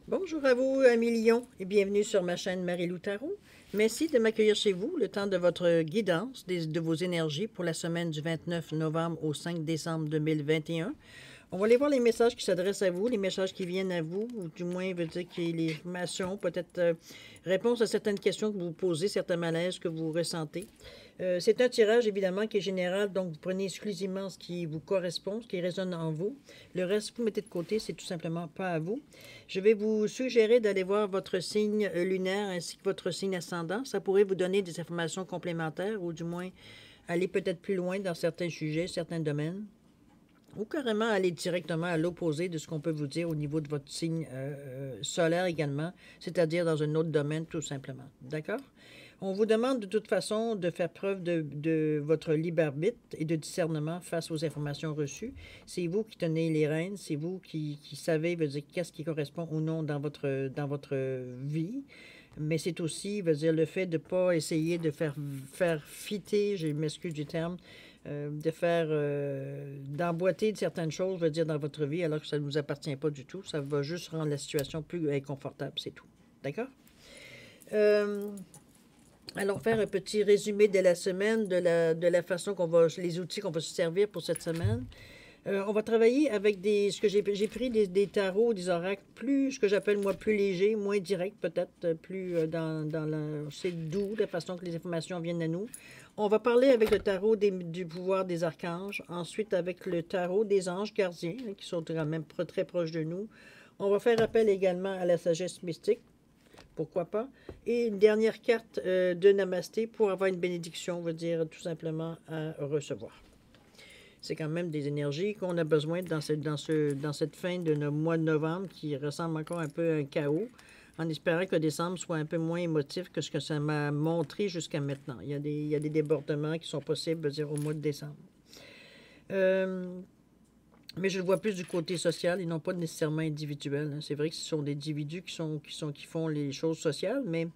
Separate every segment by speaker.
Speaker 1: Bonjour à vous, amis Lion, et bienvenue sur ma chaîne Marie-Lou Tarot. Merci de m'accueillir chez vous le temps de votre guidance de vos énergies pour la semaine du 29 novembre au 5 décembre 2021. On va aller voir les messages qui s'adressent à vous, les messages qui viennent à vous, ou du moins veut dire qu'il y a les informations, peut-être réponse à certaines questions que vous posez, certains malaises que vous ressentez. C'est un tirage évidemment qui est général, donc vous prenez exclusivement ce qui vous correspond, ce qui résonne en vous. Le reste, vous mettez de côté, c'est tout simplement pas à vous. Je vais vous suggérer d'aller voir votre signe lunaire ainsi que votre signe ascendant. Ça pourrait vous donner des informations complémentaires ou du moins aller peut-être plus loin dans certains sujets, certains domaines. Ou carrément aller directement à l'opposé de ce qu'on peut vous dire au niveau de votre signe solaire également, c'est-à-dire dans un autre domaine tout simplement. D'accord? On vous demande de toute façon de faire preuve de votre libre arbitre et de discernement face aux informations reçues. C'est vous qui tenez les rênes, c'est vous qui savez qu'est-ce qui correspond ou non dans votre vie. Mais c'est aussi le fait de ne pas essayer de faire fitter, je m'excuse du terme, d'emboîter certaines choses, dans votre vie, alors que ça ne vous appartient pas du tout. Ça va juste rendre la situation plus inconfortable, c'est tout. D'accord? Allons faire un petit résumé de la semaine, de la façon les outils qu'on va se servir pour cette semaine. On va travailler avec ce que j'ai pris des tarots, des oracles ce que j'appelle moi plus légers, moins directs peut-être, plus c'est doux, la façon que les informations viennent à nous. On va parler avec le tarot du pouvoir des archanges, ensuite avec le tarot des anges gardiens, qui sont quand même très proches de nous. On va faire appel également à la sagesse mystique, pourquoi pas. Et une dernière carte de Namasté pour avoir une bénédiction, on va dire tout simplement à recevoir. C'est quand même des énergies qu'on a besoin dans cette fin de mois de novembre qui ressemble encore un peu à un chaos, en espérant que décembre soit un peu moins émotif que ce que ça m'a montré jusqu'à maintenant. Il y a des débordements qui sont possibles au mois de décembre. Mais je le vois plus du côté social et non pas nécessairement individuel. Hein. C'est vrai que ce sont des individus qui font les choses sociales, mais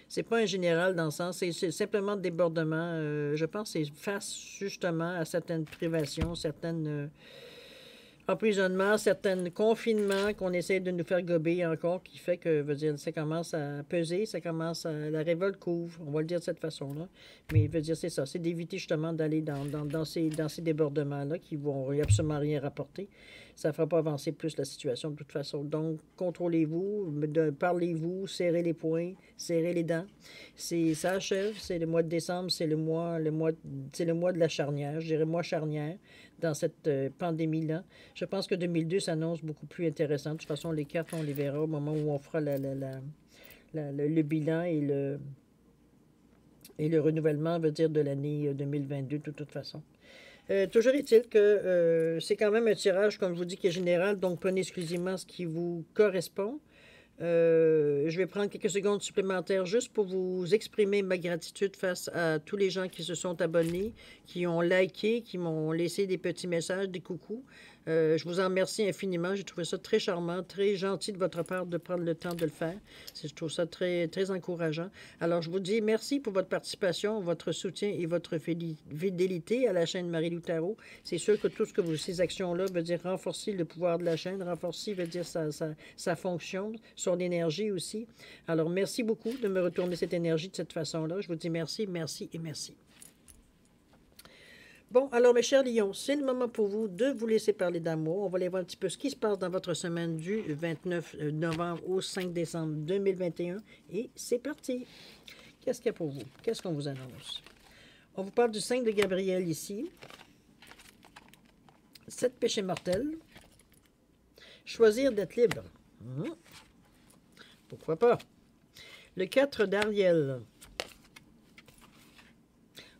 Speaker 1: c'est pas un général dans le sens, c'est simplement débordement. Je pense que c'est face justement à certaines privations, certaines emprisonnements, certains confinements qu'on essaie de nous faire gober encore, qui fait que, ça commence à peser, la révolte couvre, on va le dire de cette façon-là. Mais c'est ça, c'est d'éviter justement d'aller dans ces débordements-là qui vont absolument rien rapporter. Ça ne fera pas avancer plus la situation de toute façon. Donc, contrôlez-vous, parlez-vous, serrez les poings, serrez les dents. Ça achève, c'est le mois de décembre, c'est le mois de la charnière, je dirais mois charnière dans cette pandémie-là. Je pense que 2002 s'annonce beaucoup plus intéressant. De toute façon, les cartes, on les verra au moment où on fera le bilan et le renouvellement, de l'année 2022, de toute façon. Toujours est-il que c'est quand même un tirage, comme je vous dis, qui est général, donc prenez exclusivement ce qui vous correspond. Je vais prendre quelques secondes supplémentaires juste pour vous exprimer ma gratitude face à tous les gens qui se sont abonnés, qui ont liké, qui m'ont laissé des petits messages, des coucous. Je vous en remercie infiniment. J'ai trouvé ça très charmant, très gentil de votre part de prendre le temps de le faire. Je trouve ça très, très encourageant. Alors, je vous dis merci pour votre participation, votre soutien et votre fidélité à la chaîne Marie-Lou Tarot. C'est sûr que tout ce que ces actions-là veut dire renforcer le pouvoir de la chaîne, renforcer veut dire sa fonction, son énergie aussi. Alors, merci beaucoup de me retourner cette énergie de cette façon-là. Je vous dis merci, merci et merci. Bon, alors mes chers lions, c'est le moment pour vous de vous laisser parler d'amour. On va aller voir un petit peu ce qui se passe dans votre semaine du 29 novembre au 5 décembre 2021. Et c'est parti. Qu'est-ce qu'il y a pour vous? Qu'est-ce qu'on vous annonce? On vous parle du 5 de Gabriel ici. 7 péchés mortels. Choisir d'être libre. Pourquoi pas? Le 4 d'Ariel.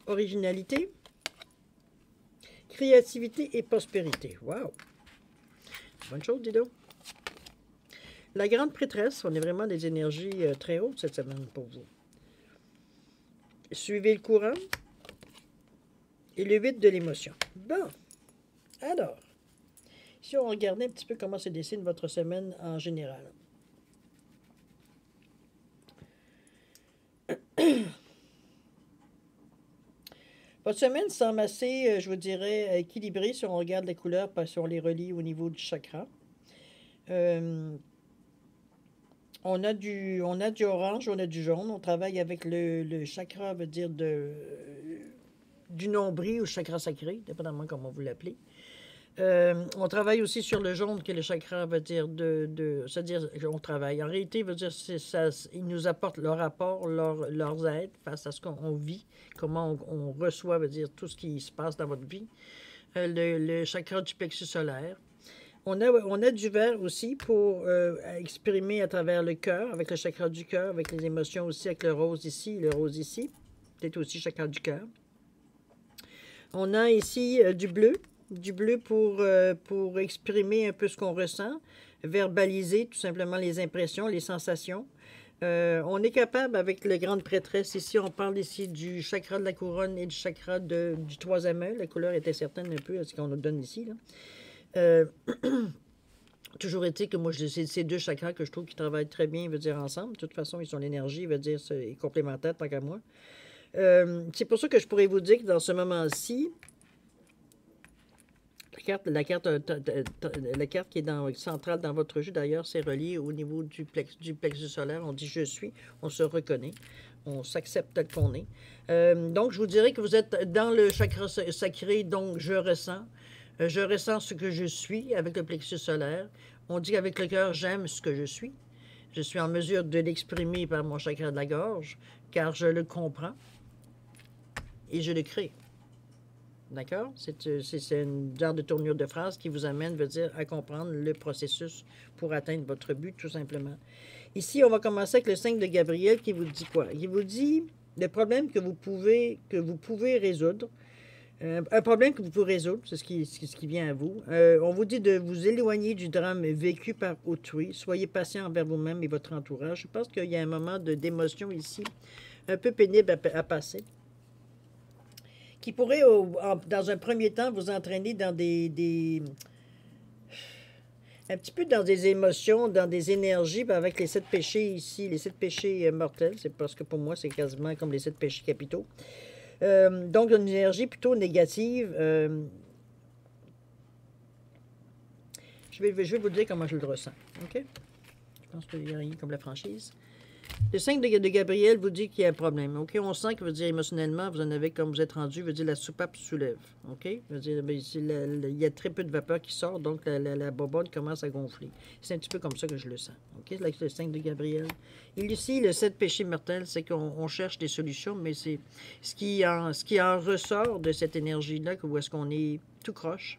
Speaker 1: Originalité. Créativité et prospérité. Wow! Bonne chose, dis donc. La grande prêtresse, on est vraiment des énergies très hautes cette semaine pour vous. Suivez le courant. Et le 8 de l'émotion. Bon. Alors, si on regardait un petit peu comment se dessine votre semaine en général. Votre semaine semble assez, je vous dirais, équilibrée si on regarde les couleurs, si on les relie au niveau du chakra. On a du orange, on a du jaune. On travaille avec le chakra, veut dire du nombril ou chakra sacré, dépendamment comment vous l'appelez. On travaille aussi sur le jaune, que le chakra veut dire c'est-à-dire on travaille. En réalité, veut dire ça, ils nous apportent leur apport, leurs aides face à ce qu'on vit, comment on reçoit, veut dire tout ce qui se passe dans votre vie. Le chakra du plexus solaire. On a du vert aussi pour exprimer à travers le cœur, avec le chakra du cœur, avec les émotions aussi, avec le rose ici, le rose ici. C'est aussi chakra du cœur. On a ici du bleu pour exprimer un peu ce qu'on ressent, verbaliser tout simplement les impressions, les sensations. On est capable, avec la grande prêtresse ici, on parle ici du chakra de la couronne et du chakra du troisième œil. La couleur était certaine un peu à ce qu'on nous donne ici, là. Toujours été que moi, c'est ces deux chakras que je trouve qui travaillent très bien, veut dire ensemble. De toute façon, ils sont l'énergie, veut dire c'est complémentaire tant qu'à moi. C'est pour ça que je pourrais vous dire que dans ce moment-ci, la carte qui est centrale dans votre jeu, d'ailleurs, c'est relié au niveau du plexus solaire. On dit « je suis », on se reconnaît, on s'accepte tel qu'on est. Donc, je vous dirais que vous êtes dans le chakra sacré, donc « je ressens ». Je ressens ce que je suis avec le plexus solaire. On dit qu'avec le cœur, j'aime ce que je suis. Je suis en mesure de l'exprimer par mon chakra de la gorge, car je le comprends et je le crée. D'accord? C'est une genre de tournure de phrase qui vous amène, veut dire, à comprendre le processus pour atteindre votre but, tout simplement. Ici, on va commencer avec le 5 de Gabriel qui vous dit quoi? Il vous dit le problème que vous pouvez résoudre. Un problème que vous pouvez résoudre, c'est ce qui vient à vous. On vous dit de vous éloigner du drame vécu par autrui. Soyez patient envers vous-même et votre entourage. Je pense qu'il y a un moment d'émotion ici, un peu pénible à passer, qui pourrait, dans un premier temps, vous entraîner dans un petit peu dans des émotions, dans des énergies, avec les 7 péchés ici, les 7 péchés mortels. C'est parce que pour moi, c'est quasiment comme les 7 péchés capitaux. Donc, une énergie plutôt négative. Je vais vous dire comment je le ressens. OK? Je pense qu'il n'y a rien comme la franchise. Le 5 de Gabriel vous dit qu'il y a un problème. OK? On sent que veut dire émotionnellement, vous en avez, comme vous êtes rendu, veut dire la soupape soulève. OK? Veut dire, il y a très peu de vapeur qui sort, donc la bobonne commence à gonfler. C'est un petit peu comme ça que je le sens. OK? Le 5 de Gabriel. Et ici, le 7 péchés mortels, c'est qu'on cherche des solutions, mais c'est ce qui en ressort de cette énergie-là, où est-ce qu'on est tout croche.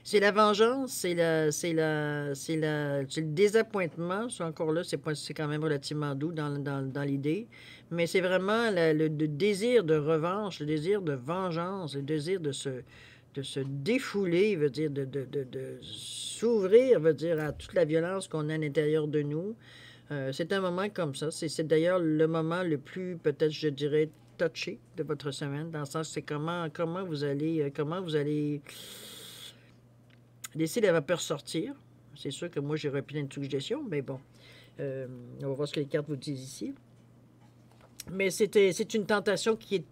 Speaker 1: C'est la vengeance, c'est le désappointement. Encore là, c'est quand même relativement doux dans l'idée. Mais c'est vraiment le désir de revanche, le désir de vengeance, le désir de se défouler, veut dire de s'ouvrir, veut dire à toute la violence qu'on a à l'intérieur de nous. C'est un moment comme ça. C'est d'ailleurs le moment le plus, peut-être, je dirais, touché de votre semaine, dans le sens c'est comment vous allez laisser la vapeur sortir. C'est sûr que moi, j'ai repris une suggestion, mais bon, on va voir ce que les cartes vous disent ici. Mais c'est une tentation qui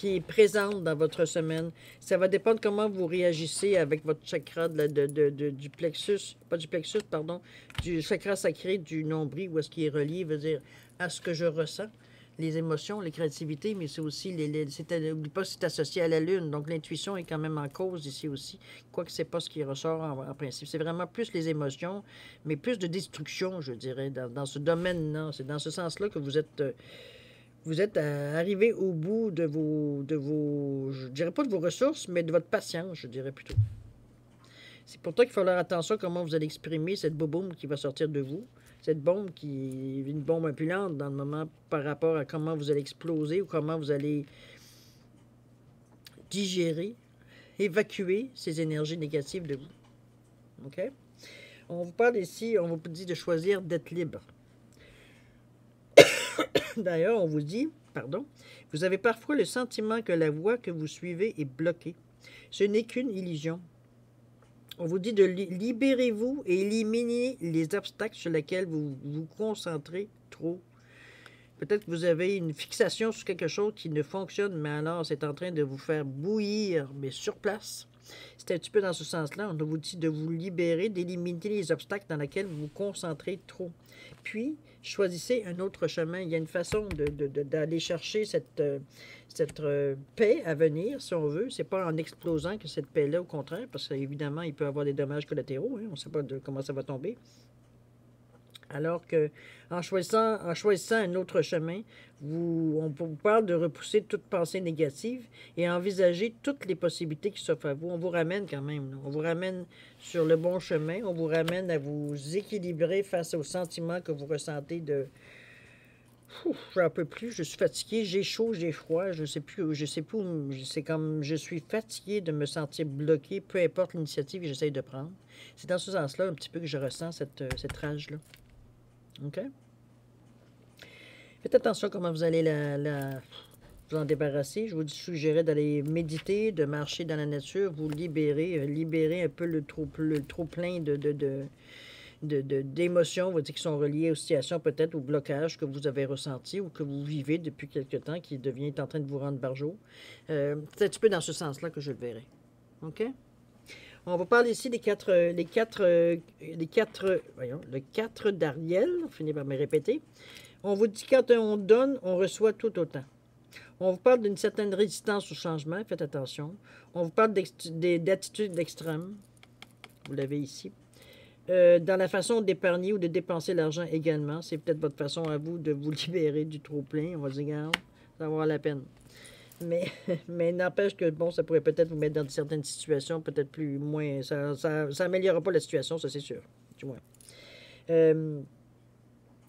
Speaker 1: est présente dans votre semaine. Ça va dépendre comment vous réagissez avec votre chakra du plexus, pas du plexus, pardon, du chakra sacré du nombril, où est-ce qu'il est relié, veut dire à ce que je ressens. Les émotions, les créativités, mais c'est aussi, n'oublie pas que c'est associé à la Lune, donc l'intuition est quand même en cause ici aussi, quoique c'est pas ce qui ressort en principe. C'est vraiment plus les émotions, mais plus de destruction, je dirais, dans ce domaine-là. C'est dans ce sens-là que vous êtes arrivé au bout de vos, je dirais pas de vos ressources, mais de votre patience, je dirais plutôt. C'est pour ça qu'il faut faire attention à comment vous allez exprimer cette boum qui va sortir de vous. Cette bombe qui est une bombe impulante dans le moment par rapport à comment vous allez exploser ou comment vous allez digérer, évacuer ces énergies négatives de vous. OK? On vous parle ici, on vous dit de choisir d'être libre. D'ailleurs, on vous dit, vous avez parfois le sentiment que la voie que vous suivez est bloquée. Ce n'est qu'une illusion. On vous dit de libérez-vous et éliminez les obstacles sur lesquels vous vous concentrez trop. Peut-être que vous avez une fixation sur quelque chose qui ne fonctionne, mais alors c'est en train de vous faire bouillir, mais sur place. C'est un petit peu dans ce sens-là. On vous dit de vous libérer, d'éliminer les obstacles dans lesquels vous vous concentrez trop. Puis, choisissez un autre chemin. Il y a une façon d'aller chercher cette paix à venir, si on veut. C'est pas en explosant que cette paix-là, au contraire, parce qu'évidemment, il peut y avoir des dommages collatéraux. Hein, on ne sait pas comment ça va tomber. Alors que en choisissant un autre chemin, on vous parle de repousser toute pensée négative et envisager toutes les possibilités qui s'offrent à vous. On vous ramène quand même. Là. On vous ramène sur le bon chemin. On vous ramène à vous équilibrer face aux sentiments que vous ressentez de j'en peux plus, je suis fatigué, j'ai chaud, j'ai froid, je sais plus, c'est comme je suis fatigué de me sentir bloqué, peu importe l'initiative que j'essaye de prendre. C'est dans ce sens-là un petit peu que je ressens cette rage-là. OK? Faites attention à comment vous allez vous en débarrasser. Je vous suggérais d'aller méditer, de marcher dans la nature, vous libérer un peu le trop-plein d'émotions, on va dire, qui sont reliées aux situations, peut-être aux blocages que vous avez ressentis ou que vous vivez depuis quelque temps, qui est en train de vous rendre barjot. C'est un petit peu dans ce sens-là que je le verrai. OK? On va parler ici le 4 d'Ariel, on finit par me répéter. On vous dit quand on donne, on reçoit tout autant. On vous parle d'une certaine résistance au changement, faites attention. On vous parle d'attitudes extrêmes, vous l'avez ici. Dans la façon d'épargner ou de dépenser l'argent également, c'est peut-être votre façon à vous de vous libérer du trop-plein. On va dire, regarde, ça va avoir la peine. Mais n'empêche que, bon, ça pourrait peut-être vous mettre dans certaines situations, peut-être moins... Ça n'améliorera pas la situation, ça c'est sûr, du moins.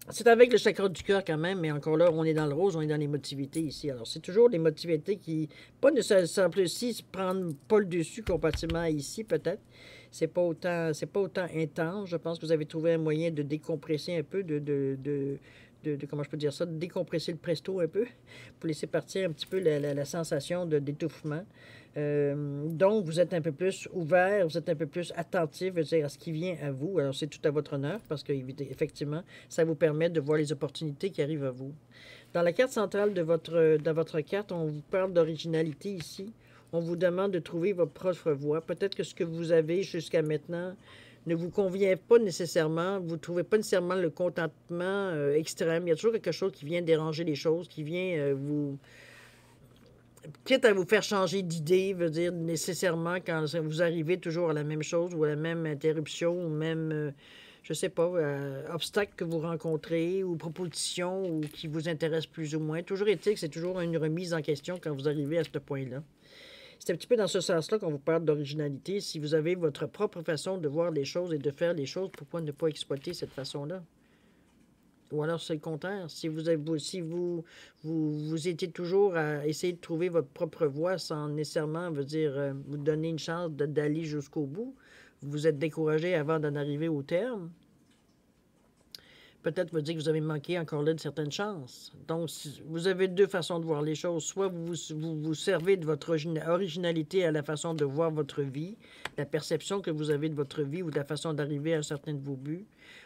Speaker 1: C'est avec le chakra du cœur quand même, mais encore là, on est dans le rose, on est dans l'émotivité ici. Alors, c'est toujours l'émotivité qui, pas nécessairement ici, prendre pas le dessus comparativement à ici, peut-être. C'est pas autant intense. Je pense que vous avez trouvé un moyen de décompresser un peu, comment je peux dire ça, de décompresser le presto un peu, pour laisser partir un petit peu la sensation d'étouffement. Donc, vous êtes un peu plus ouvert, vous êtes un peu plus attentif, je veux dire, à ce qui vient à vous. Alors, c'est tout à votre honneur, parce qu'effectivement, ça vous permet de voir les opportunités qui arrivent à vous. Dans la carte centrale de votre carte, on vous parle d'originalité ici. On vous demande de trouver votre propre voie. Peut-être que ce que vous avez jusqu'à maintenant ne vous convient pas nécessairement, vous ne trouvez pas nécessairement le contentement extrême. Il y a toujours quelque chose qui vient déranger les choses, qui vient quitte à vous faire changer d'idée, veut dire nécessairement quand vous arrivez toujours à la même chose ou à la même interruption ou même, je sais pas, obstacle que vous rencontrez ou proposition ou qui vous intéresse plus ou moins. Toujours est-il que c'est toujours une remise en question quand vous arrivez à ce point-là. C'est un petit peu dans ce sens-là qu'on vous parle d'originalité. Si vous avez votre propre façon de voir les choses et de faire les choses, pourquoi ne pas exploiter cette façon-là? Ou alors c'est le contraire. Si vous étiez toujours à essayer de trouver votre propre voie sans nécessairement, vous donner une chance d'aller jusqu'au bout, vous êtes découragé avant d'en arriver au terme, peut-être vous dire que vous avez manqué encore là de certaines chances. Donc, vous avez deux façons de voir les choses. Soit vous servez de votre originalité à la façon de voir votre vie, la perception que vous avez de votre vie ou de la façon d'arriver à certains de vos buts.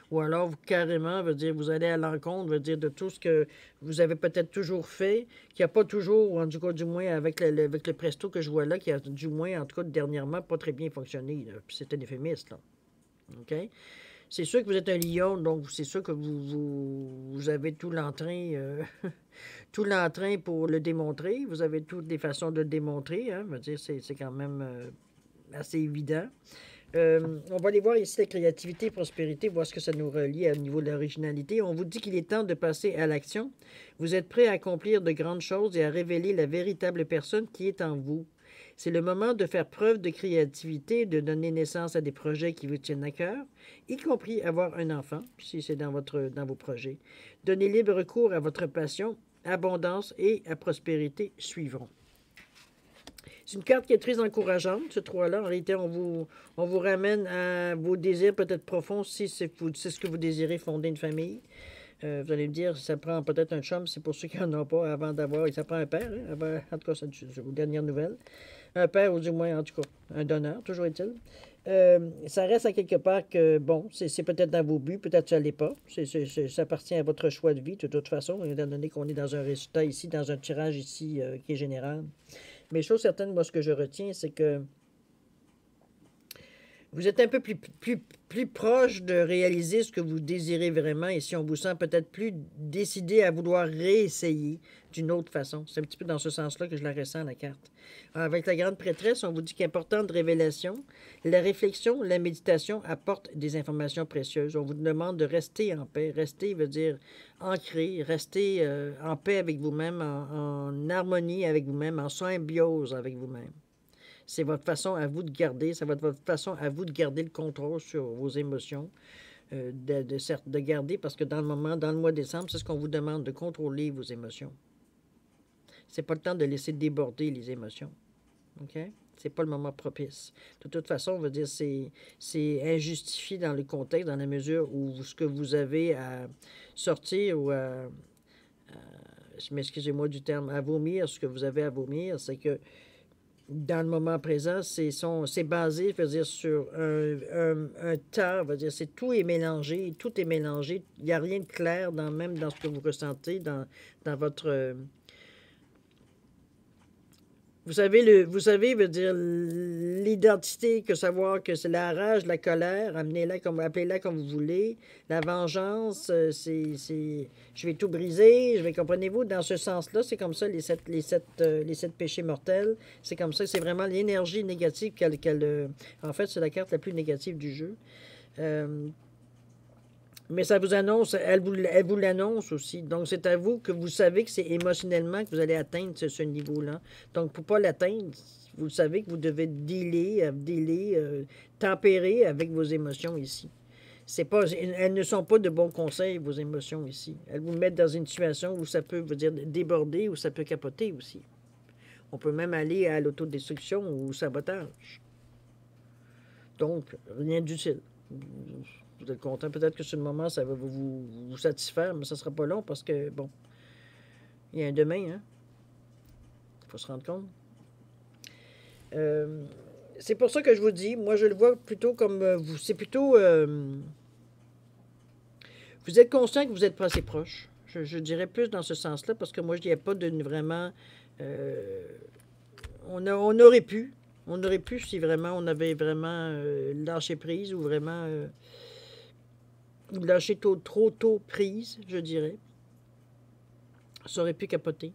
Speaker 1: Ou alors, carrément, vous allez à l'encontre, de tout ce que vous avez peut-être toujours fait, qui n'a pas toujours, ou en tout cas, du moins, avec le presto que je vois là, qui a du moins, en tout cas, dernièrement, pas très bien fonctionné. Puis c'est un euphémisme, là. OK? C'est sûr que vous êtes un lion, donc c'est sûr que vous avez tout l'entrain tout l'entrain pour le démontrer. Vous avez toutes les façons de le démontrer. Hein? C'est quand même assez évident. On va aller voir ici la créativité et prospérité, voir ce que ça nous relie au niveau de l'originalité. On vous dit qu'il est temps de passer à l'action. Vous êtes prêt à accomplir de grandes choses et à révéler la véritable personne qui est en vous. C'est le moment de faire preuve de créativité, de donner naissance à des projets qui vous tiennent à cœur, y compris avoir un enfant, si c'est dans vos projets. Donnez libre cours à votre passion, abondance et à prospérité suivront. C'est une carte qui est très encourageante, ce 3-là. En réalité, on vous ramène à vos désirs peut-être profonds, si c'est ce que vous désirez, fonder une famille. Vous allez me dire, ça prend peut-être un chum, c'est pour ceux qui n'en ont pas avant d'avoir. Ça prend un père, hein, en tout cas, c'est vos dernières nouvelles. Un père, ou du moins, en tout cas, un donneur, toujours est-il. Ça reste à quelque part que, bon, c'est peut-être dans vos buts, peut-être que ça ne l'est pas. Ça appartient à votre choix de vie, de toute façon, étant donné qu'on est dans un résultat ici, dans un tirage ici qui est général. Mais chose certaine, moi, ce que je retiens, c'est que Vous êtes un peu plus proche de réaliser ce que vous désirez vraiment et si on vous sent peut-être plus décidé à vouloir réessayer d'une autre façon. C'est un petit peu dans ce sens-là que je la ressens, la carte. Avec la grande prêtresse, on vous dit qu'importante révélation, la réflexion, la méditation apportent des informations précieuses. On vous demande de rester en paix. Rester veut dire ancré, rester en paix avec vous-même, en harmonie avec vous-même, en symbiose avec vous-même. C'est votre façon à vous de garder, ça va être votre façon à vous de garder le contrôle sur vos émotions, de garder, parce que dans le mois de décembre, c'est ce qu'on vous demande, de contrôler vos émotions. C'est pas le temps de laisser déborder les émotions. OK? C'est pas le moment propice. De toute façon, on va dire c'est injustifié dans le contexte, dans la mesure où ce que vous avez à sortir ou excusez-moi du terme, à vomir, ce que vous avez à vomir, c'est que dans le moment présent, c'est basé, je veux dire, sur un tas, je veux dire, tout est mélangé, tout est mélangé. Il n'y a rien de clair, même dans ce que vous ressentez, dans votre... vous savez, veut dire, l'identité, que savoir que c'est la rage, la colère, appelez-la comme vous voulez, la vengeance, je vais tout briser, comprenez-vous, dans ce sens-là, c'est comme ça, les sept péchés mortels, c'est comme ça, c'est vraiment l'énergie négative en fait, c'est la carte la plus négative du jeu. Mais ça vous annonce, elle vous l'annonce aussi. Donc, c'est à vous que vous savez que c'est émotionnellement que vous allez atteindre ce niveau-là. Donc, pour ne pas l'atteindre, vous savez que vous devez tempérer avec vos émotions ici. Elles ne sont pas de bons conseils, vos émotions ici. Elles vous mettent dans une situation où ça peut vous dire déborder ou ça peut capoter aussi. On peut même aller à l'autodestruction ou au sabotage. Donc, rien d'utile. Vous êtes content. Peut-être que sur le moment, ça va vous satisfaire, mais ça ne sera pas long parce que, bon, il y a un demain, hein? Il faut se rendre compte. C'est pour ça que je vous dis, moi, je le vois plutôt comme vous. C'est plutôt. Vous êtes conscient que vous êtes pas assez proche. Je dirais plus dans ce sens-là parce que moi, je n'y a pas de vraiment. On aurait pu. On aurait pu si vraiment on avait vraiment lâché prise ou vraiment. Lâcher trop tôt prise, je dirais. Ça aurait pu capoter.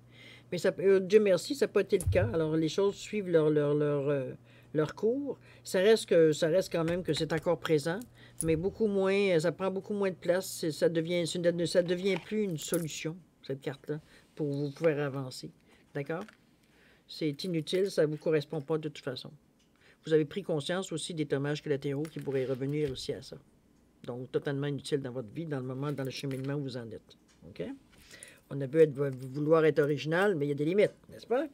Speaker 1: Mais ça, Dieu merci, ça n'a pas été le cas. Alors, les choses suivent leur cours. Ça reste quand même que c'est encore présent, mais beaucoup moins, ça prend beaucoup moins de place. Ça devient plus une solution, cette carte-là, pour vous pouvoir avancer. D'accord? C'est inutile, ça ne vous correspond pas de toute façon. Vous avez pris conscience aussi des dommages collatéraux qui pourraient revenir aussi à ça. Donc, totalement inutile dans votre vie, dans le moment, dans le cheminement où vous en êtes. OK? On a beau vouloir être original, mais il y a des limites, n'est-ce pas?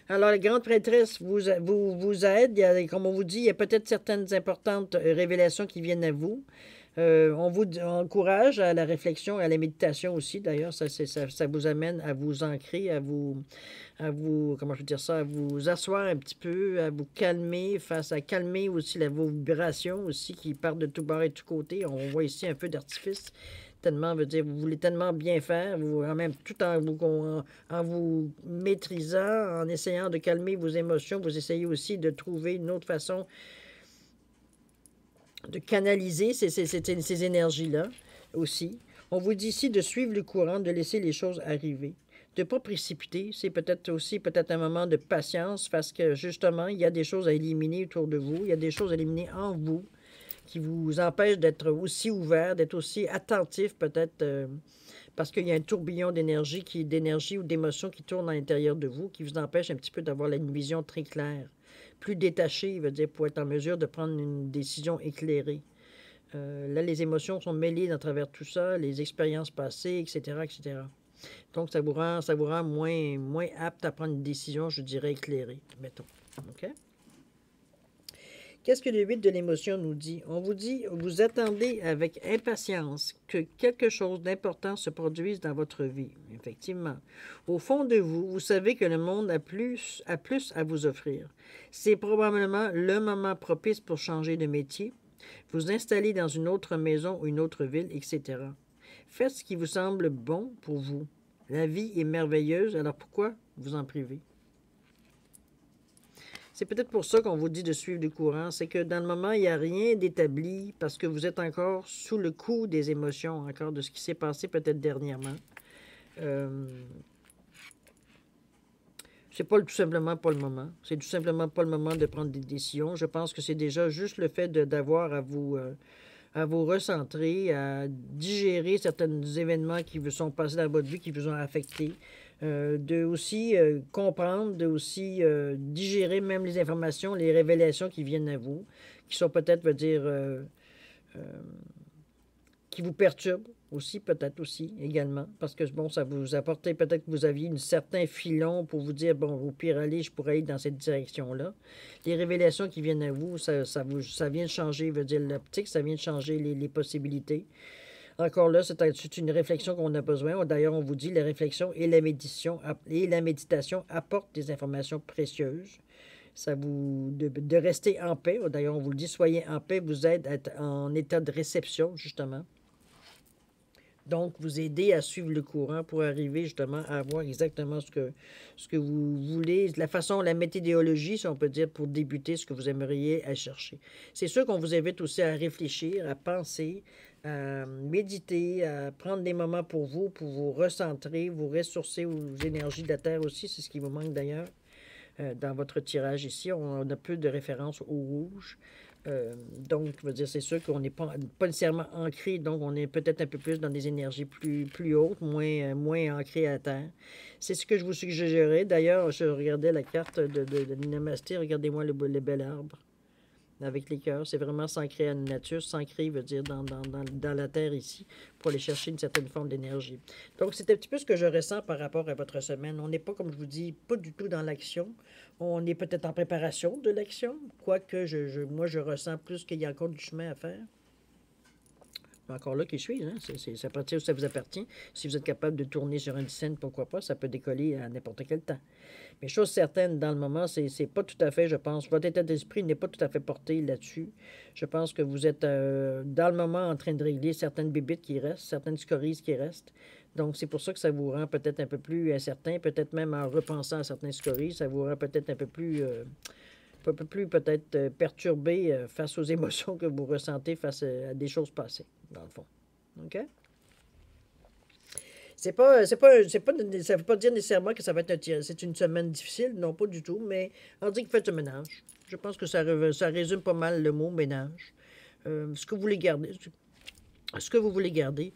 Speaker 1: Alors, la grande prêtresse vous aide. Comme on vous dit, il y a peut-être certaines importantes révélations qui viennent à vous. On vous encourage à la réflexion et à la méditation aussi. D'ailleurs, ça vous amène à vous ancrer, à vous, comment je veux dire ça, à vous asseoir un petit peu, à vous calmer, à calmer aussi vos vibrations aussi qui partent de tout bord et de tout côté. On voit ici un feu d'artifice. Tellement, veut dire, vous voulez tellement bien faire, tout en vous maîtrisant, en essayant de calmer vos émotions, vous essayez aussi de trouver une autre façon de canaliser ces énergies-là aussi. On vous dit ici de suivre le courant, de laisser les choses arriver, de ne pas précipiter. C'est peut-être un moment de patience parce que justement, il y a des choses à éliminer autour de vous, il y a des choses à éliminer en vous qui vous empêchent d'être aussi ouvert, d'être aussi attentif peut-être parce qu'il y a un tourbillon d'énergie ou d'émotions qui tourne à l'intérieur de vous qui vous empêche un petit peu d'avoir une vision très claire. Plus détaché, veut dire, pour être en mesure de prendre une décision éclairée. Là, les émotions sont mêlées à travers tout ça, les expériences passées, etc., etc. Donc, ça vous rend moins apte à prendre une décision, je dirais, éclairée, mettons. OK? Qu'est-ce que le 8 de l'émotion nous dit? On vous dit, vous attendez avec impatience que quelque chose d'important se produise dans votre vie. Effectivement. Au fond de vous, vous savez que le monde a plus à vous offrir. C'est probablement le moment propice pour changer de métier, vous installer dans une autre maison ou une autre ville, etc. Faites ce qui vous semble bon pour vous. La vie est merveilleuse, alors pourquoi vous en priver? C'est peut-être pour ça qu'on vous dit de suivre le courant. C'est que dans le moment, il n'y a rien d'établi parce que vous êtes encore sous le coup des émotions, encore de ce qui s'est passé peut-être dernièrement. C'est pas tout simplement pas le moment. C'est tout simplement pas le moment de prendre des décisions. Je pense que c'est déjà juste le fait d'avoir à vous recentrer, à digérer certains événements qui vous sont passés dans votre vie, qui vous ont affecté. De aussi comprendre, de aussi digérer même les informations, les révélations qui viennent à vous, qui sont peut-être, veut dire, qui vous perturbent aussi, peut-être aussi, également, parce que, bon, ça vous apportait peut-être que vous aviez un certain filon pour vous dire, bon, au pire aller, je pourrais aller dans cette direction-là. Les révélations qui viennent à vous, ça vient de changer, veut dire l'optique, ça vient de changer les possibilités. Encore là, c'est une réflexion qu'on a besoin. D'ailleurs, on vous dit la réflexion et la méditation apportent des informations précieuses. Ça vous de rester en paix. D'ailleurs, on vous le dit, soyez en paix, vous aide à être en état de réception, justement. Donc, vous aider à suivre le courant pour arriver justement à avoir exactement ce que vous voulez, la façon, la méthodologie, si on peut dire, pour débuter ce que vous aimeriez à chercher. C'est sûr qu'on vous invite aussi à réfléchir, à penser, à méditer, à prendre des moments pour vous recentrer, vous ressourcer aux énergies de la Terre aussi, c'est ce qui vous manque d'ailleurs dans votre tirage ici. On a peu de références au rouge. Donc, je veux dire, c'est sûr qu'on n'est pas nécessairement ancré, donc on est peut-être un peu plus dans des énergies plus hautes, moins ancrées à terre. C'est ce que je vous suggérerais. D'ailleurs, je regardais la carte de Namasté, regardez-moi le bel arbre avec les cœurs. C'est vraiment s'ancrer à la nature, s'ancrer, veut dire, dans la terre ici, pour aller chercher une certaine forme d'énergie. Donc, c'est un petit peu ce que je ressens par rapport à votre semaine. On n'est pas, comme je vous dis, pas du tout dans l'action. On est peut-être en préparation de l'action, quoique moi, je ressens plus qu'il y a encore du chemin à faire. Encore là qui je suis, hein? Ça appartient où ça vous appartient. Si vous êtes capable de tourner sur une scène, pourquoi pas, ça peut décoller à n'importe quel temps. Mais chose certaine, dans le moment, c'est pas tout à fait, je pense, votre état d'esprit n'est pas tout à fait porté là-dessus. Je pense que vous êtes dans le moment en train de régler certaines bébites qui restent, certaines scories qui restent. Donc, c'est pour ça que ça vous rend peut-être un peu plus incertain, peut-être même en repensant à certaines scories, ça vous rend peut-être un peu plus peut-être perturbé face aux émotions que vous ressentez face à des choses passées, dans le fond. OK? Ça ne veut pas dire nécessairement que ça va être c'est une semaine difficile, non, pas du tout, mais on dit que faites le ménage. Je pense que ça résume pas mal le mot ménage. Ce que vous voulez garder, ce que vous voulez garder,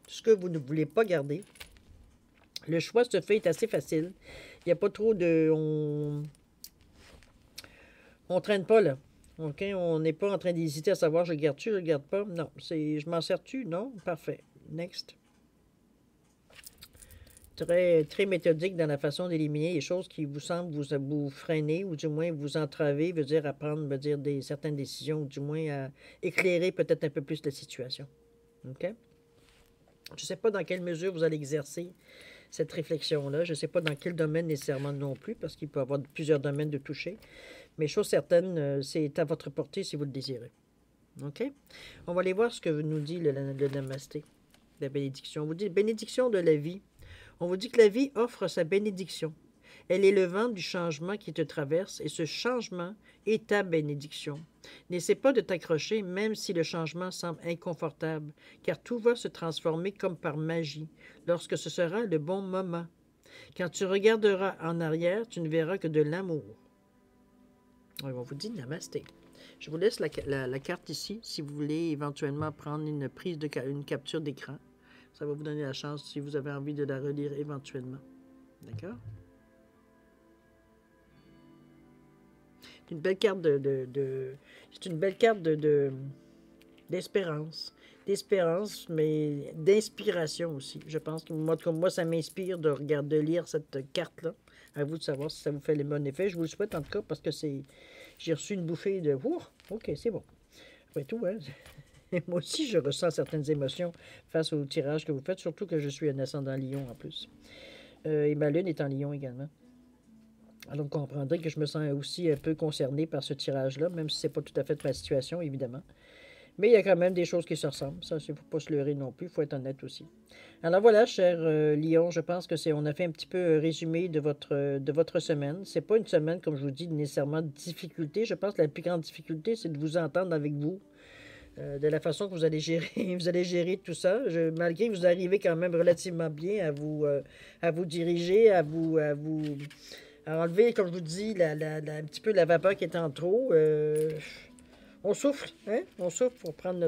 Speaker 1: ce que vous ne voulez pas garder. Le choix se fait est assez facile. Il n'y a pas trop de... On traîne pas, là. OK? On n'est pas en train d'hésiter à savoir je le garde-tu, je le garde pas. Non. Je m'en sers-tu? Non? Parfait. Next. Très, très méthodique dans la façon d'éliminer les choses qui vous semblent vous freiner ou du moins vous entraver, veut dire à prendre, veut dire certaines décisions, ou du moins à éclairer peut-être un peu plus la situation. OK? Je ne sais pas dans quelle mesure vous allez exercer cette réflexion-là. Je ne sais pas dans quel domaine nécessairement non plus, parce qu'il peut y avoir plusieurs domaines de toucher. Mais chose certaine, c'est à votre portée si vous le désirez. OK? On va aller voir ce que nous dit le Namasté, la bénédiction. On vous dit bénédiction de la vie. On vous dit que la vie offre sa bénédiction. Elle est le vent du changement qui te traverse et ce changement est ta bénédiction. N'essaie pas de t'accrocher même si le changement semble inconfortable, car tout va se transformer comme par magie lorsque ce sera le bon moment. Quand tu regarderas en arrière, tu ne verras que de l'amour. On vous dit namasté. Je vous laisse la carte ici si vous voulez éventuellement prendre une capture d'écran. Ça va vous donner la chance si vous avez envie de la relire éventuellement. D'accord? C'est une belle carte c'est une belle carte d'espérance. D'espérance, mais d'inspiration aussi. Je pense que moi, ça m'inspire de lire cette carte-là. À vous de savoir si ça vous fait le bon effet. Je vous le souhaite en tout cas parce que j'ai reçu une bouffée de... Ouh, OK, c'est bon. Après tout, hein? Moi aussi, je ressens certaines émotions face au tirage que vous faites, surtout que je suis un ascendant Lion en plus. Et ma lune est en Lion également. Alors, vous comprendrez que je me sens aussi un peu concerné par ce tirage-là, même si ce n'est pas tout à fait ma situation, évidemment. Mais il y a quand même des choses qui se ressemblent. Ça, il ne faut pas se leurrer non plus, il faut être honnête aussi. Alors voilà, cher Lyon, je pense que on a fait un petit peu un résumé de votre semaine. C'est pas une semaine, comme je vous dis, nécessairement de difficulté. Je pense que la plus grande difficulté, c'est de vous entendre avec vous, de la façon que vous allez gérer, vous allez gérer tout ça. Malgré que vous arrivez quand même relativement bien à vous diriger, à enlever, comme je vous dis, un petit peu la vapeur qui est en trop. On souffle, hein? On souffle pour prendre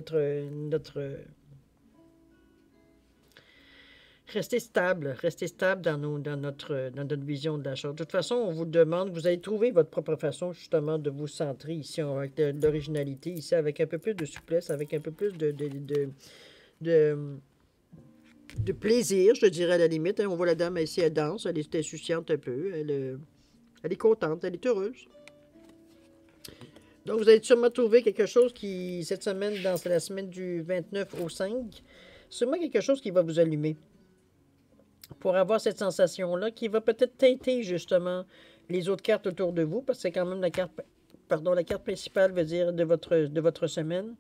Speaker 1: rester stable dans notre vision de la chose. De toute façon, on vous demande, vous allez trouver votre propre façon justement de vous centrer ici avec de l'originalité, ici avec un peu plus de souplesse, avec un peu plus de, de plaisir, je dirais à la limite. Hein. On voit la dame ici, elle danse, elle est insouciante un peu, elle est contente, elle est heureuse. Donc, vous allez sûrement trouver quelque chose qui, cette semaine, dans la semaine du 29 au 5, sûrement quelque chose qui va vous allumer. Pour avoir cette sensation-là, qui va peut-être teinter, justement, les autres cartes autour de vous, parce que c'est quand même la carte principale, veut dire, de votre semaine.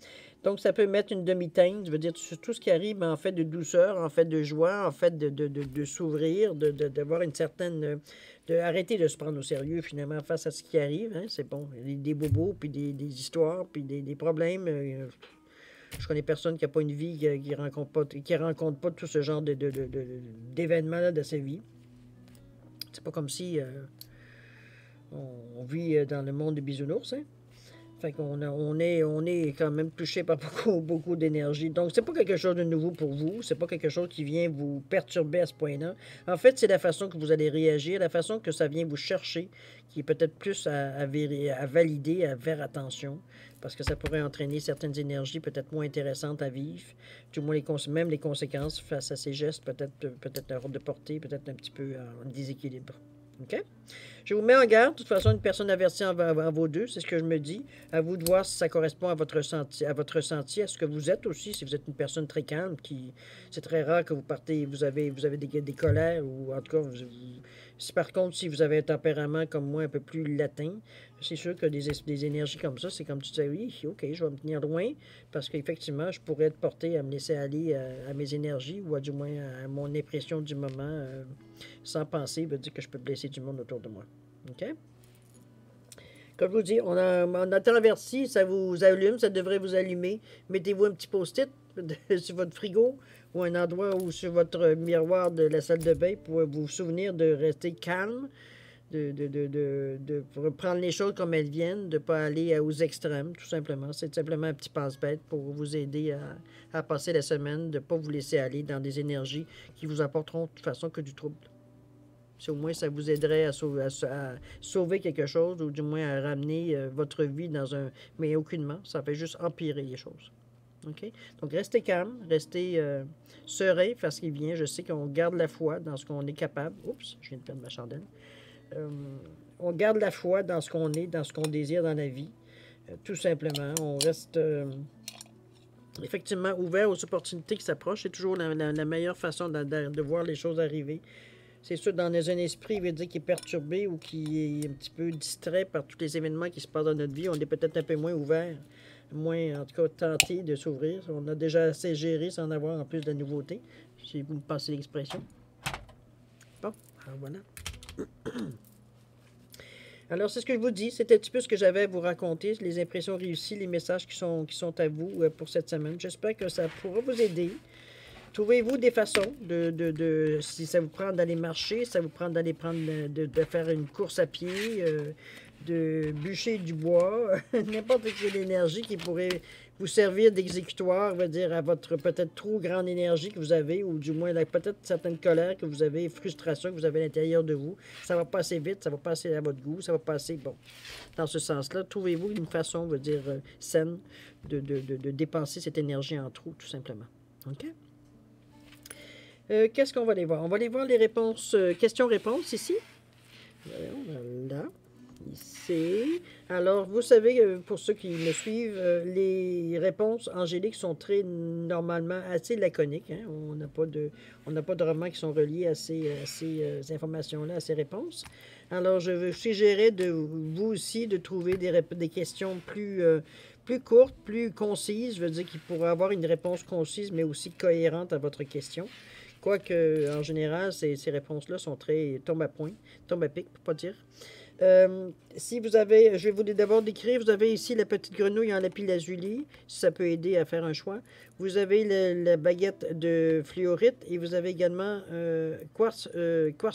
Speaker 1: Donc, ça peut mettre une demi-teinte, veut dire tout ce qui arrive en fait de douceur, en fait de joie, en fait de s'ouvrir, d'avoir une certaine... arrêter de se prendre au sérieux, finalement, face à ce qui arrive. Hein, c'est bon, il y a des bobos, puis des histoires, puis des problèmes. Je connais personne qui n'a pas une vie, qui rencontre pas tout ce genre d'événements-là de sa vie. C'est pas comme si on vit dans le monde des bisounours, hein? Fait on est quand même touché par beaucoup d'énergie. Donc, c'est pas quelque chose de nouveau pour vous. C'est pas quelque chose qui vient vous perturber à ce point-là. En fait, c'est la façon que vous allez réagir, la façon que ça vient vous chercher, qui est peut-être plus à valider, à faire attention, parce que ça pourrait entraîner certaines énergies peut-être moins intéressantes à vivre. Du moins, même les conséquences face à ces gestes, peut-être hors de portée, peut-être un petit peu en déséquilibre. OK? Je vous mets en garde. De toute façon, une personne avertie en vos deux, c'est ce que je me dis. À vous de voir si ça correspond à votre ressenti, à ce que vous êtes aussi. Si vous êtes une personne très calme, c'est très rare que vous partez, vous avez des colères, ou en tout cas, si par contre, si vous avez un tempérament comme moi un peu plus latin, c'est sûr que des énergies comme ça, c'est comme tu disais, oui, ok, je vais me tenir loin, parce qu'effectivement, je pourrais être porté à me laisser aller à mes énergies, ou du moins à mon impression du moment, sans penser, veut dire que je peux blesser du monde autour de moi. OK? Comme je vous dis, on a traversé, ça vous allume, ça devrait vous allumer. Mettez-vous un petit post-it sur votre frigo ou un endroit ou sur votre miroir de la salle de bain pour vous souvenir de rester calme, de prendre les choses comme elles viennent, de ne pas aller aux extrêmes, tout simplement. C'est simplement un petit passe-bête pour vous aider à passer la semaine, de ne pas vous laisser aller dans des énergies qui vous apporteront de toute façon que du trouble. Si au moins ça vous aiderait à sauver quelque chose, ou du moins à ramener votre vie dans un... Mais aucunement, ça fait juste empirer les choses. OK? Donc, restez calme, restez serein face qu'il vient. Je sais qu'on garde la foi dans ce qu'on est capable. Oups, je viens de perdre ma chandelle. On garde la foi dans ce qu'on est, dans ce qu'on désire dans la vie. Tout simplement. On reste... effectivement ouvert aux opportunités qui s'approchent. C'est toujours la meilleure façon de voir les choses arriver. C'est sûr, dans un esprit, il veut dire qui est perturbé ou qui est un petit peu distrait par tous les événements qui se passent dans notre vie, on est peut-être un peu moins ouvert, moins, en tout cas, tenté de s'ouvrir. On a déjà assez géré sans avoir en plus de nouveautés, si vous me passez l'expression. Bon, alors voilà. Alors, c'est ce que je vous dis. C'était un petit peu ce que j'avais à vous raconter, les impressions réussies, les messages qui sont à vous pour cette semaine. J'espère que ça pourra vous aider. Trouvez-vous des façons si ça vous prend d'aller marcher, ça vous prend d'aller de faire une course à pied, de bûcher du bois, n'importe quelle énergie qui pourrait vous servir d'exécutoire, veut dire à votre peut-être trop grande énergie que vous avez, ou du moins peut-être certaines colères que vous avez, frustration que vous avez à l'intérieur de vous. Ça va passer vite, ça va passer à votre goût, ça va passer, bon, dans ce sens-là. Trouvez-vous une façon, veut dire, saine de dépenser cette énergie en trop, tout simplement. OK? Qu'est-ce qu'on va aller voir? On va aller voir les réponses, questions-réponses ici. Voilà. Ici. Alors, vous savez, pour ceux qui me suivent, les réponses angéliques sont très normalement assez laconiques. Hein? On n'a pas de romans qui sont reliés à ces informations-là, à ces réponses. Alors, je suggérerais de vous aussi de trouver des questions plus courte, plus concise. Je veux dire qu'il pourra avoir une réponse concise, mais aussi cohérente à votre question. Quoique, en général, ces réponses-là sont très tombent à point, tombent à pic, pour pas dire. Si vous avez, je vais vous d'abord décrire, vous avez ici la petite grenouille en lapis-lazuli, si ça peut aider à faire un choix. Vous avez la baguette de fluorite et vous avez également quartz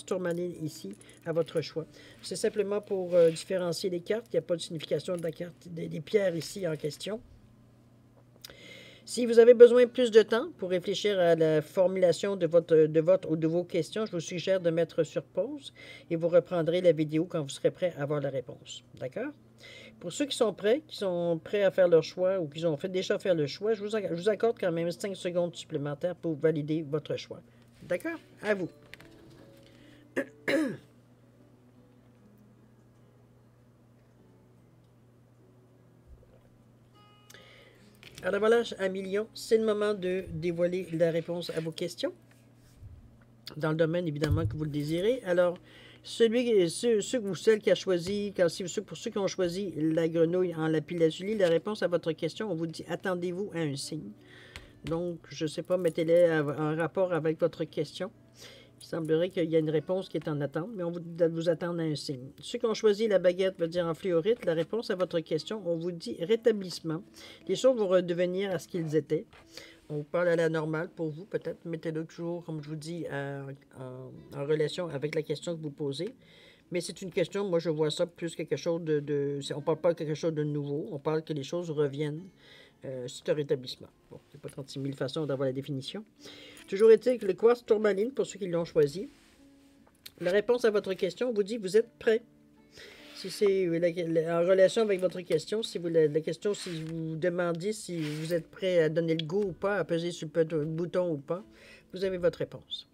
Speaker 1: tourmaline ici, à votre choix. C'est simplement pour différencier les cartes, il n'y a pas de signification de la carte, des pierres ici en question. Si vous avez besoin de plus de temps pour réfléchir à la formulation de votre ou de vos questions, je vous suggère de mettre sur pause et vous reprendrez la vidéo quand vous serez prêt à avoir la réponse. D'accord? Pour ceux qui sont prêts à faire leur choix ou qui ont déjà fait le choix, je vous accorde quand même 5 secondes supplémentaires pour valider votre choix. D'accord? À vous. Alors voilà, à million, c'est le moment de dévoiler la réponse à vos questions. Dans le domaine, évidemment, que vous le désirez. Alors, ceux ou celle qui a choisi, pour ceux qui ont choisi la grenouille en lapis-lazuli, la réponse à votre question, on vous dit, attendez-vous à un signe. Donc, je ne sais pas, mettez-les en rapport avec votre question. Il semblerait qu'il y a une réponse qui est en attente, mais on vous dit de vous attendre à un signe. Ceux qui ont choisi la baguette, veut dire en fluorite, la réponse à votre question, on vous dit rétablissement. Les choses vont redevenir à ce qu'ils étaient. On parle à la normale pour vous, peut-être. Mettez-le toujours, comme je vous dis, en relation avec la question que vous posez. Mais c'est une question, moi je vois ça plus quelque chose on ne parle pas de quelque chose de nouveau, on parle que les choses reviennent. C'est un rétablissement. Bon, il n'y a pas 36 000 façons d'avoir la définition. Toujours est-il que le quartz tourmaline, pour ceux qui l'ont choisi, la réponse à votre question vous dit vous êtes prêt. Si c'est en relation avec votre question, si vous demandez si vous êtes prêt à donner le go ou pas, à peser sur le bouton ou pas, vous avez votre réponse.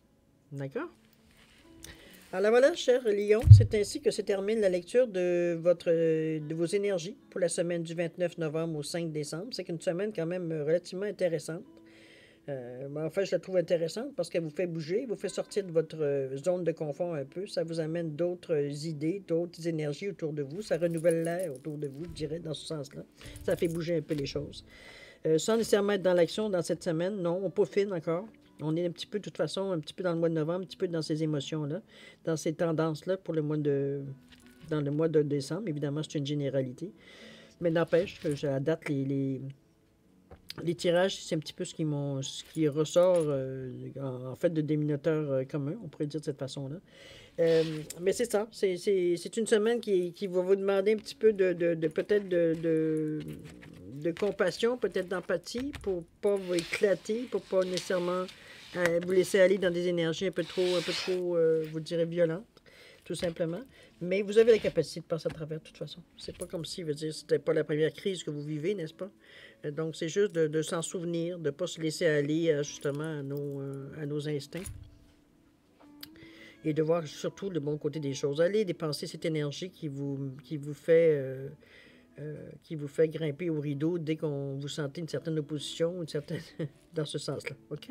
Speaker 1: D'accord? Alors voilà, cher Lion, c'est ainsi que se termine la lecture de vos énergies pour la semaine du 29 novembre au 5 décembre. C'est une semaine quand même relativement intéressante. En fait, je la trouve intéressante parce qu'elle vous fait bouger, vous fait sortir de votre zone de confort un peu. Ça vous amène d'autres idées, d'autres énergies autour de vous. Ça renouvelle l'air autour de vous, je dirais, dans ce sens-là. Ça fait bouger un peu les choses. Sans nécessairement être dans l'action dans cette semaine, non, on peaufine encore. On est un petit peu, de toute façon, un petit peu dans le mois de novembre, un petit peu dans ces émotions-là, dans ces tendances-là pour dans le mois de décembre. Évidemment, c'est une généralité. Mais n'empêche que à date, les tirages, c'est un petit peu ce qui ressort, en fait, de dénominateurs communs, on pourrait dire de cette façon-là. Mais c'est ça, c'est une semaine qui va vous demander un petit peu peut-être de compassion, peut-être d'empathie, pour pas vous éclater, pour pas nécessairement vous laisser aller dans des énergies un peu trop, vous direz, violentes, tout simplement. Mais vous avez la capacité de passer à travers, de toute façon. C'est pas comme si, c'était pas la première crise que vous vivez, n'est-ce pas? Donc, c'est juste de s'en souvenir, de ne pas se laisser aller justement à nos instincts et de voir surtout le bon côté des choses. Allez dépenser cette énergie qui vous fait grimper au rideau dès qu'on vous sentez une certaine opposition, dans ce sens-là. OK?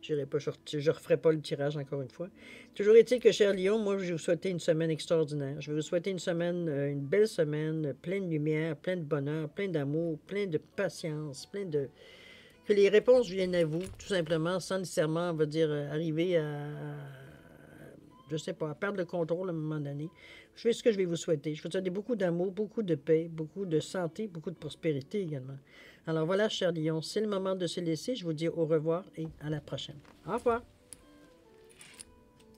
Speaker 1: Je ne referai pas le tirage encore une fois. Toujours est-il que, cher Lion, moi, je vais vous souhaiter une semaine extraordinaire. Je vais vous souhaiter une belle semaine, pleine de lumière, pleine de bonheur, plein d'amour, plein de patience, que les réponses viennent à vous, tout simplement, sans nécessairement, on va dire, arriver je sais pas, à perdre le contrôle à un moment donné. Je fais ce que je vais vous souhaiter. Je vais vous souhaiter beaucoup d'amour, beaucoup de paix, beaucoup de santé, beaucoup de prospérité également. Alors voilà, cher Lion, c'est le moment de se laisser. Je vous dis au revoir et à la prochaine. Au revoir.